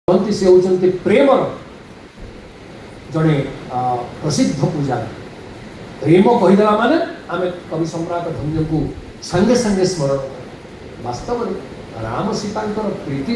कहती से होती प्रेमर जड़े प्रसिद्ध पूजा। प्रेम कहीदेला माने आम कवि सम्राट भंज को संगे संगे स्मरण कर। वास्तव में राम सीता प्रीति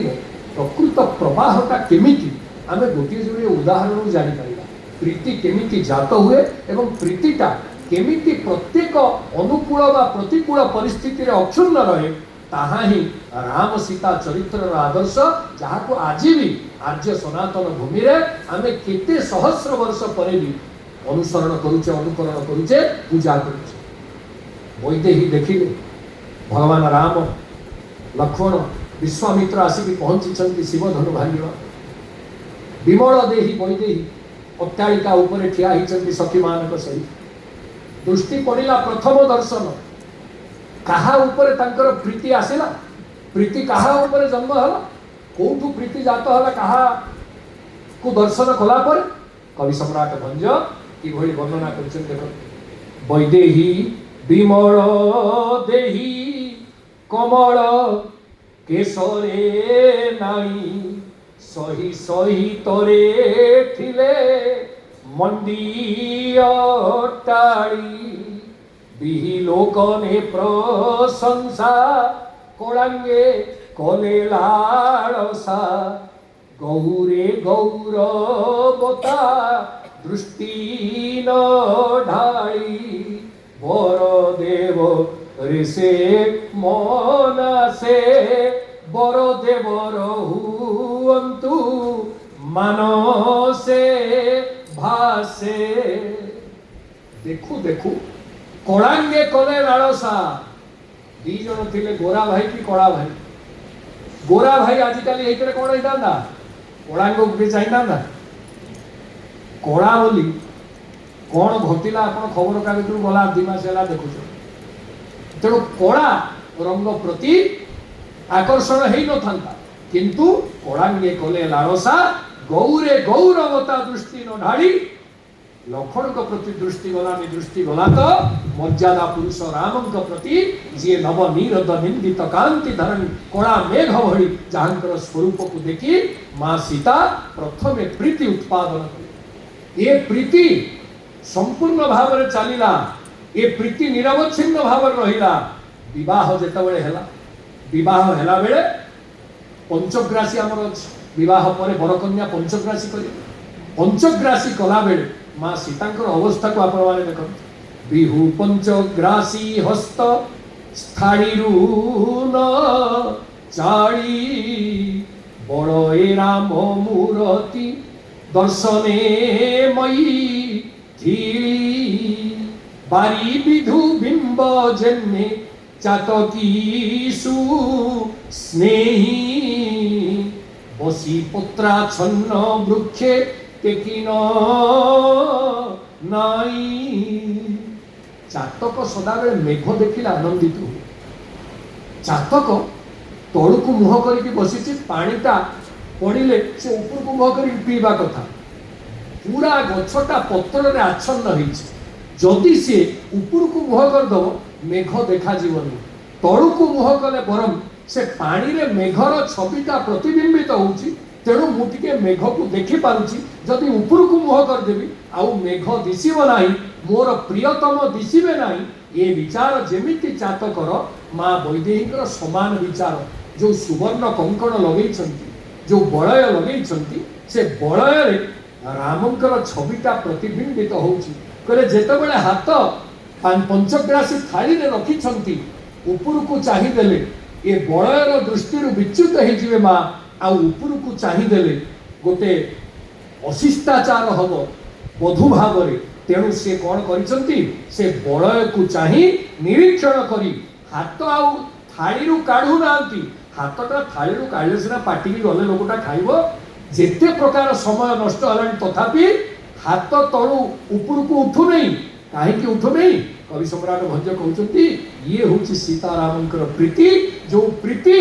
प्रकृत प्रवाहटा केमिति आम गोटे जोड़े उदाहरण जापर। प्रीति केमिति जात हुए एवं प्रीतिटा केमिति प्रत्येक अनुकूल व प्रतिकूल परिस्थिति रे अक्षुण्ण रहे, ताहा ही राम सीता चरित्र आदर्श, जहाँ को आज भी आर्य सनातन भूमि रे आमे केते सहस्र वर्ष पर भी अनुसरण करुचे, अनुकरण करुचे, पूजा करुचे। वैदेही देखिले भगवान राम लक्ष्मण विश्वामित्र आसिक पहुंची शिव धनु भांगिबा। विमल देही वैदेही अट्टालिका उपरे ठिया होती सखी मान सहित। दृष्टि पड़ा प्रथम दर्शन कहा उपरे तांकर प्रीति आसिला, प्रीति कहा उपरे जन्म हला, कोठू प्रीति जात हला, कहा को दर्शन कला पर कवि सम्राट भंज कि वर्णना कर देख। वैदेही विमल देही कमल केशरे नाई, सही सही तोरे थिले मंडी अट्टाली। बिही लोकने प्रशंसा कोड़ांगे कले लालसा, गौरे गौरवता दृष्टि न ढाई। बर देव ऋषे मनासे, बर देवर हुअन्तु मानसे भासे। देखू देखू कड़ांगे कले लालसा। दी जन थिले गोरा भाई कि कड़ा भाई। गोरा भाई आजिकल ये कौन होता कड़ांग भी चाहिए कड़ा बोली कौन घटिला आप खबर कागज गला 2 मास है देखु। तेणु कड़ा रंग प्रति आकर्षण हो न था, किंतु कड़ांगे कले लालसा, गौरे गौरवता दृष्टि न ढाड़ी। लक्ष्मण को प्रति दृष्टि गलानी, दृष्टि गला तो मर्यादा पुरुष राम प्रति जी नव नीरद निंदित कांति धरण कड़ा मेघ भली जहां स्वरूप को देखी माँ सीता प्रथमे प्रीति उत्पादन कले। ये प्रीति संपूर्ण भाव में चलला, ये प्रीति निरवच्छिन्न भाव रहिला। विवाह जेतबेले हैला, विवाह हैला बेले पंचग्रासी आमर अछि। विवाह परे बरकन्या पंचग्रासी करी, पंचग्रासी कला बेले माँ सीता अवस्था को आपण माने देखो। बिहु पंचग्रासी हस्त स्थाणीरू न चाड़ी, बड़े राम मूर्ति दर्शने मई थी। बारी विधु बिंब जन्मे चातकीसु स्नेही, बसी पुत्रा छन्न वृक्षे टेकिन नाई। चातक सदाबे मेघ देखिले आनंदित हुए। चातक तलू को मुह करके बसी, पानीटा पड़े से ऊपर को मुह कर पीवा कथा। पूरा गछटा पत्र रे आच्छन्न होइছে, जदि से ऊपर को मुह करदब मेघ देखा जीवनी। तलू को मुह कले बरम से पानी रे मेघर छविटा प्रतिबिंबित होउची। तेणु मुझे मेघ को देखी पारुची, जदि ऊपर को मुह करदेवी आउ मेघ दिशब ना, मोर प्रियतम दिशे ना। ये विचार जेमिति चातकर माँ वैदेही समान विचार। जो सुवर्ण कंकण लगे, जो बलय लगे, से बलय रामंकर छविटा प्रतिबिंबित होते। जितेबाला हाथ पंचग्रासी थाली में रखी ऊपर को चाहिदेले ये बलयर दृष्टि विच्युत हो माँ। आ ऊपर को चाहिदेले गोटे अशिष्टाचार हम बधू भाव में। तेणु से कौन करिसंती, से बलय को चाही निरीक्षण करी हाथ आउ थाली काढ़ू ना। हाथटा थाली काढ़ले सीना पाटी गले लोकटा खाइब। जेते प्रकार समय नष्ट है तथापि हाथ तलू ऊपर को उठू नहीं। कहीं उठू नहीं? कवि सम्राट भंज कहते ये हूँ सीतारामंकर प्रीति, जो प्रीति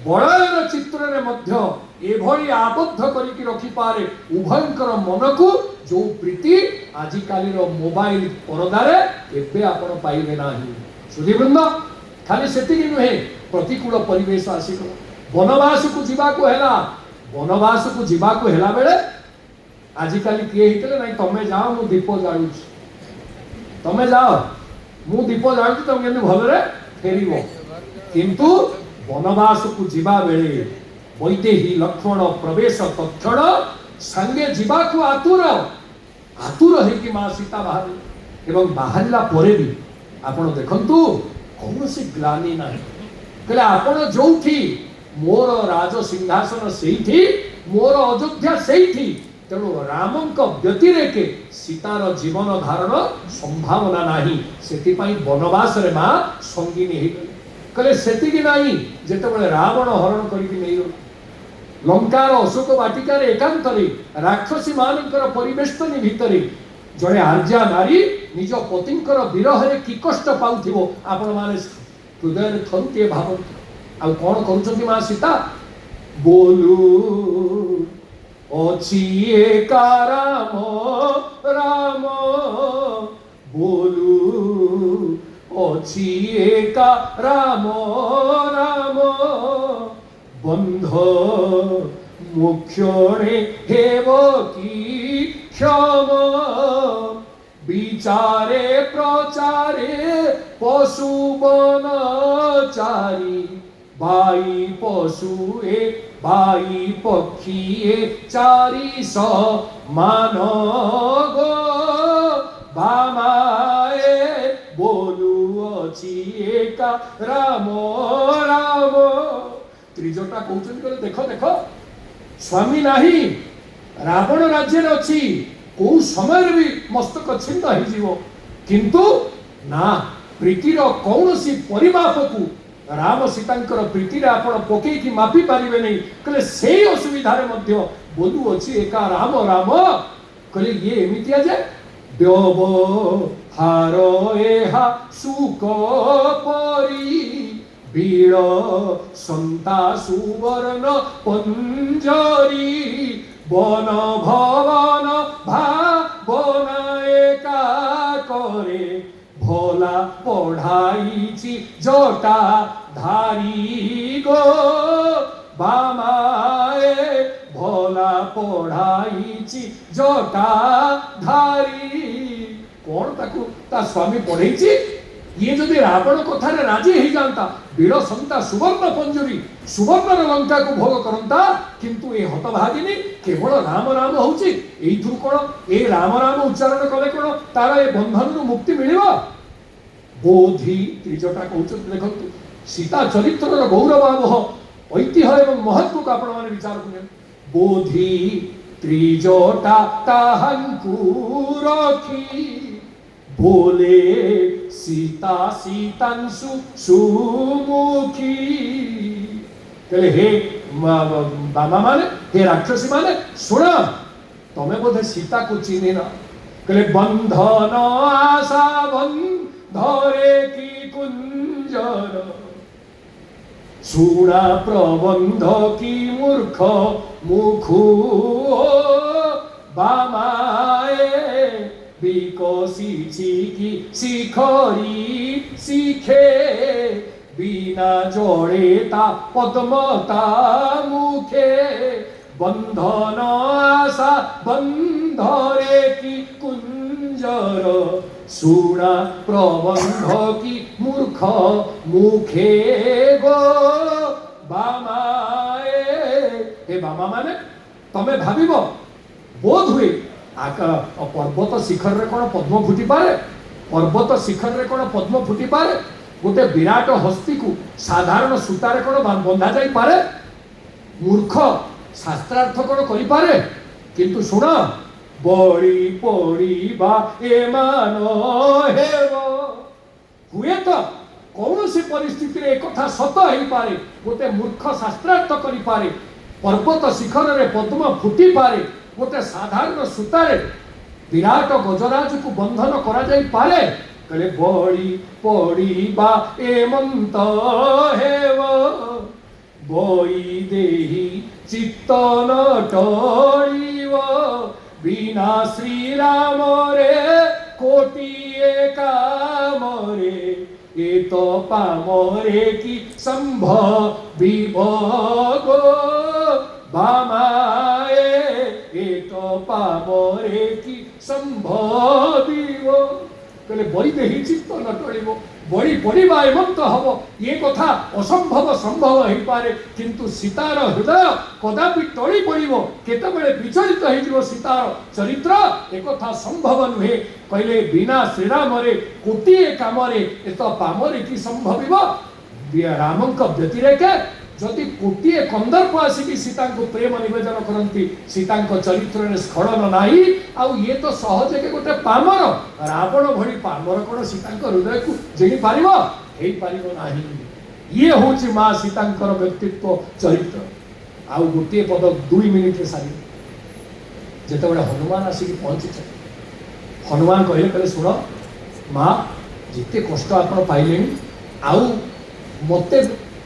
बलयर चित्र रे मध्य एभली आबद्ध करिकी रखी पारे उभयंकर मन को। जो प्रीति आजिकाली मोबाइल परदारे एबे आपण पाइबे नाही। सुधीवृंद खाली सेतिकी नुहे, प्रतिकूल परिवेश आसिक बनवास को जीवा को हैला, बनवास को जीवा को हेला बेले आजिकल किए हितले नहीं तमे जाओ मु दीप जाळु तमे जाओ मु दीप जाळु तमे केमि भलरे फेरिबो किंतु बनवास को जीवा बेले वैदेही लक्ष्मण प्रवेश तक्षण संगे जीवा को आतुर आतुर है कि मां सीता बाहर एवं बाहरला परे भी आपण देखंतु कौन सी ग्लानी नहीं कहले आपण जोठी मोर राज सिंहासन सेठी मोर अयोध्या सेठी तेणु रामंक व्यतिरेके सीतार जीवन धारण संभावना नहीं से बनवास रे मां संगिनी हो कहले सेतिकी नहीं जेतेबेले रावण हरण करके नहीं लंकार अशोक वाटिकार एकांत राक्षसी मानकर परिवेष्टनी भितर जड़े आर्या नारी निज पतिंकर विरह कि कष्ट पाउथिबो आपण माने हृदय थरुटे भाव आ कौन करुछंती मां सीता बोलू अछि एका राम राम बोलू अछि एका राम राम बंध मुख्यणे हेव की क्षम विचारे प्रचारे पशुबन चारी भाई पशु भाई पक्षी चारी स मान गो बामाए बोलू अछि एका राम राम त्रिजटा कहते देख देख स्वामी नहीं रावण राज्य अच्छी को समय भी मस्तक छिन्न हो किंतु ना प्रीतिर कौन सी परिमाप को राम सीतांकर प्रीति आपण पकईकि मापी पारे नहीं कहले से असुविधा बोलू अच्छी एका राम राम कहले ये एमितिया जे व्यवहार एहा सुख परी बीड़ संता सुवर्ण पंजरी बन भवन भावन एका करे भोला पढ़ाई जटा धारी गो बामाए भोला पढ़ाई जटा धारी कौन ताकू ता स्वामी पढ़े ये जदि रावण कथार राजी हो जाता बीड़ संता सुवर्ण पंजरी सुवर्ण लंका को भोग करता किंतु ये हतभागिनी केवल राम राम होउची एइथुर कोन ए राम राम उच्चारण कले कोन तार ए बंधन रु मुक्ति मिलिबो बोधि त्रिजटा कहउछ देखंतु सीता चरित्रर गौरव आबह ऐतिह्य एवं महत्व को आपण माने विचार करें बोधि त्रिजटा ताहंकु रखी बोले सीता सीतांशु सुमुखी कहले हे बाबा माने हे राक्षसी माने सुन तमे बोधे सीता को चिन्ह ना कहले बंधन आशा बंधरे की कुंजर सुना प्रबंध की मूर्ख मुखु बामाए विकसिछि की शिखरी शिखे बिना जोड़ेता पद्मता मुखे बंधन आशा बंधरे की कुंजर सुना प्रबंध की मूर्ख मुखे गो बामाए हे बामा माने तमे भाबिबो बोध हुए पर्वत शिखर रे कौन पद्म फुटी पारे पर्वत शिखर रे कौन पद्म फुटी पारे गोटे विराट हस्ती को साधारण सूतारे कौन बंधा जाई पारे मूर्ख शास्त्रार्थ कौन करि पारे किंतु सुन बड़ी पड़ीबा एमान हेबो हुए तो कौन सी परिस्थिति रे एक कथा सत होई पारे गोटे मूर्ख शास्त्रार्थ करि पारे पर्वत शिखर रे पद्म फुटी पारे गोटे साधारण सूतारे विराट गजराज को बंधन करा जाई पारे कहले बड़ी पड़ीबा एमंत हेव बोई देही चित्तन टळीव बिना श्री राम रे कोटिए काम रे ए तो पाम रे की संभव विभोग बामाए एक पामरे की संभविव कहले बड़ी देही चित्त न टळिबो बड़ी पड़िबा एमंत हब ये कथा असंभव संभव हो पारे किंतु सीतार हृदय कदापि टळि पड़िबो केतेबेले विचलित हो सीतार चरित्र एक कथा संभव नुहे कहले बिना श्रीराम रे कोटिए काम रे एत पामरे की संभविव रामंक व्यतिरेक जदि कोटिए कंदर्प आसिकी सीता को प्रेम निवेदन करती सीता चरित्र में स्खलन नाही आउ ये तो सहज के गोटे पामर रावण भली पामर कौन सीता हृदय को जेणी पारिबो हेई पारिबो नाही ये होची मां सीता व्यक्तित्व चरित्र आउ गोटे पद 2 मिनिट रे सारी जेतेबेले हनुमान आसिकी पहुंची हनुमान कहले कहले सुनो मां जिते कष्ट आपण पाइले आउ मते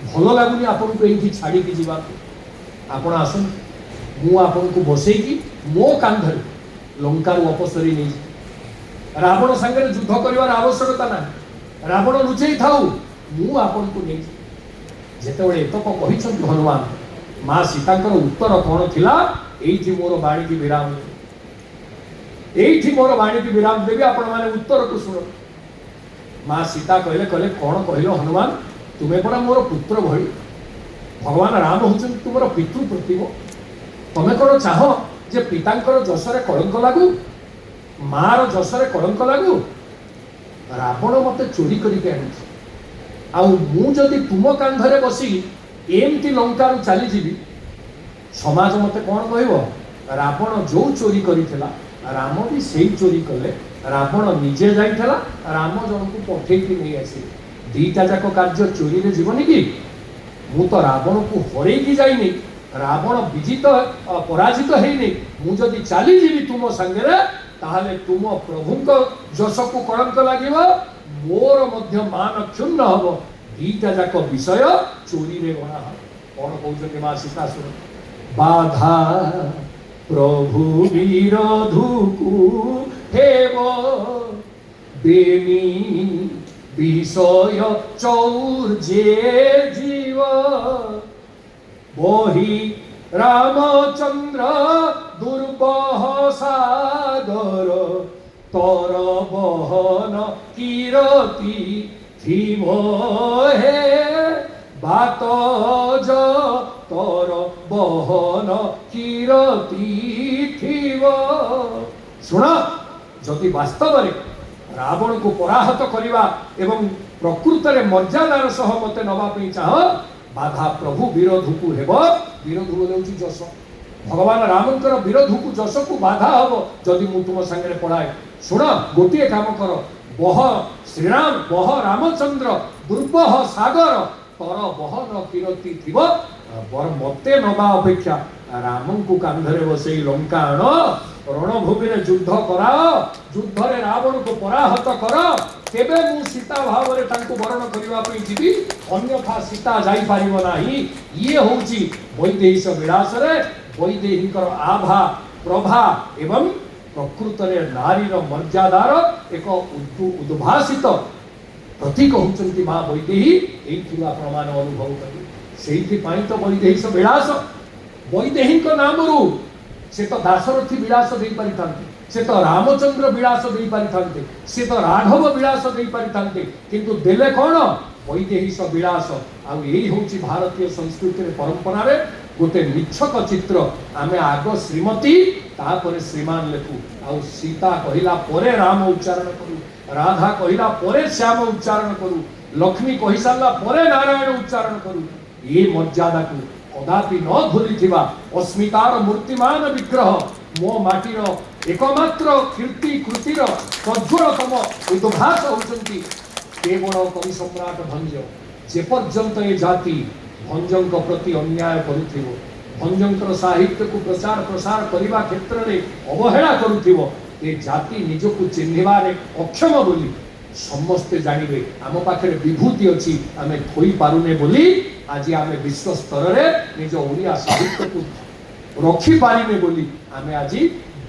भल लगुनि आपन को एठी छाड़ी की जीवा आपण आसन मु आपन को बसई की मो कांधर लंका रु अपसरी नहीं रावण संगे युद्ध करिवार आवश्यकता ना रावण लुचई थाउ मु आपन को नहीं जेतेबेले एतक कहिछन हनुमान मां सीतांकर उत्तर कोन थिला एठी मोर बाणी की विराम एठी मोर बाणी की विराम देबी आपण माने उत्तर को सुनो मां सीता कहले कहले कोन कहिलो हनुमान तुम्हें पड़ा मोर पुत्र भली भगवान राम होचन तुमर पितृ प्रतिभ तुम्हें कौन चाह जे पितांकर जसरे कलंक लागू मार जसरे कलंक लागू रावण मते चोरी करके आनी आउ मु जदि तुम कांधरे बसी एमती लंका रु चली जीवी समाज मते कौन कहबो रावण जो चोरी करिथिला राम भी सेही चोरी कले रावण निजे जाइथिला राम जन को पठेई के नहीं आसी दीटा जाक कार्य चोरी रे जीवनी की मु तो रावण को हरई की जाइनी रावण विजित पराजित हेनी मु जदि चली जीवी तुम संगे ताहले तुम प्रभु को जश को कलंक लागिबो मोर मध्य मान क्षुण्ण हबो दीटा जाक विषय चोरी रे गणा कोन कहउछन मां सीता सुन बाधा प्रभु विरोधुकु हेबो बेनी विषय चौर्जे जीव बही रामचंद्र दुर्बह सागर तर बहन कीरति थीव हे बात ज तर बहन कीरति थीव सुन जदि वास्तव में रावण को पराहत करवा एवं प्रकृत रे मर्यादार सह मते नवा पई चाह बाधा प्रभु विरोध को हेबो विरोध बोलउची जस भगवान रामंकर विरोध को जस को बाधा हबो जदि मु तुम संगे पड़ाए सुन गोटे काम कर बह श्रीराम बह रामचंद्र दुर्बह सागर तर बह न किरति थिबो बर मते नवा अपेक्षा रामन को कांधरे बसई लंका आण रणभूमि रे युद्ध करा युद्ध रे रावण को पराहत कर केबे मु सीता भाव रे तांको वरण करबा पई जीवी अन्यथा सीता जाई पारिबो नाही ये होची वैदेहिक विलास रे वैदेहिकर आभा प्रभा एवं प्रकृत रे नारी रो मर्यादार एक उद्भासित प्रतीक होचंती मां वैदेही एथिला प्रमाण अनुभव करी सेठी पाई तो वैदेहिक विलास वैदेहिक नामरू से तो दाशरथी विलास दे पारि थांते से तो रामचंद्र विलास दे पारि थांते से तो राघव विलास दे पारि थांते किंतु देले कोन वैदेहिक विलास आ एही होची भारतीय संस्कृति रे परंपरा रे गोटे निच्छक चित्र आमे आगो श्रीमती तापर श्रीमान लेखु आ सीता कहिला परे राम उच्चारण करू राधा कहिला परे श्याम उच्चारण करू लक्ष्मी कहि साला परे नारायण उच्चारण करू ये मर्यादा को कदापि न भूली अस्मितार मूर्तिमान विग्रह मो माटीर एकमात्र कीर्ति कृतिर प्रज्वलतम उद्भास होचंती केवल कवि सम्राट भंज जे पर्यंत ए जाति भंजंक प्रति अन्याय करुथिबो भंजंकर साहित्य को प्रचार प्रसार करने क्षेत्र में अवहेला करुथिबो ए जाति निजको चिन्हिबारे अक्षम बोली समस्ते जानिबे आम पाखे विभूति अच्छी आम थोई पारुने बोली आज आम विश्व स्तर रे निज ओडिया साहित्य को रखी पारिने बोली आम आज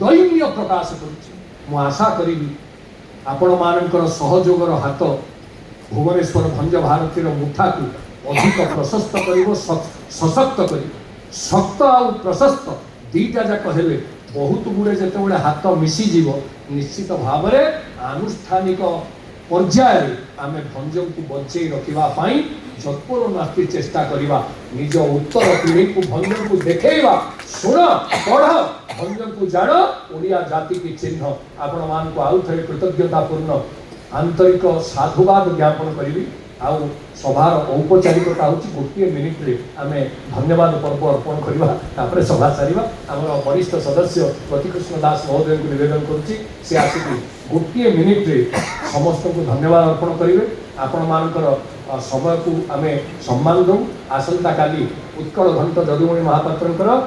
दैन्य प्रकाश करुछु मु आशा करिबी आपण मानकर सहयोगर हाथ भुवनेश्वर भंज भारतीय मुठा को अधिक प्रशस्त करिवो सशक्त करिवो ଶକ୍ତ ଆଉ ପ୍ରଶସ୍ତ ଦୁଇଟା ଯାକ ହେଲେ ବହୁତ ଗୁଡ଼େ ଯେତେବେଳେ ହାତ ମିଶିଯିବ ନିଶ୍ଚିତ ଭାବରେ ଆନୁଷ୍ଠାନିକ ପର୍ଯ୍ୟାୟରେ ଆମେ ଭଞ୍ଜଙ୍କୁ ବଞ୍ଚେଇ ରଖିବା ପାଇଁ ଯତ୍ପରୋନାସ୍ତି ଚେଷ୍ଟା କରିବା। ନିଜ ଉତ୍ତର ପିଢ଼ିକୁ ଭଞ୍ଜଙ୍କୁ ଦେଖେଇବା, ଶୁଣ ପଢ଼, ଭଞ୍ଜଙ୍କୁ ଜାଣ, ଓଡ଼ିଆ ଜାତି କି ଚିହ୍ନ। ଆପଣମାନଙ୍କୁ ଆଉ ଥରେ କୃତଜ୍ଞତାପୂର୍ଣ୍ଣ ଆନ୍ତରିକ ସାଧୁବାଦ ଜ୍ଞାପନ କରିବି। ଆଉ ସଭାର ଔପଚାରିକତା ହେଉଛି ଗୋଟିଏ ମିନିଟ୍ରେ ଆମେ ଧନ୍ୟବାଦ ପର୍ବ ଅର୍ପଣ କରିବା, ତାପରେ ସଭା ସାରିବା। ଆମର ବରିଷ୍ଠ ସଦସ୍ୟ ପ୍ରତିକୃଷ୍ଣ ଦାସ ମହୋଦୟଙ୍କୁ ନିବେଦନ କରୁଛି ସେ ଆସିକି ଗୋଟିଏ ମିନିଟ୍ରେ ସମସ୍ତଙ୍କୁ ଧନ୍ୟବାଦ ଅର୍ପଣ କରିବେ। ଆପଣମାନଙ୍କର ସମୟକୁ ଆମେ ସମ୍ମାନ ଦେଉ। ଆସନ୍ତାକାଲି ଉତ୍କଳ ଘଣ୍ଟ ଯଦୁମଣି ମହାପାତ୍ରଙ୍କର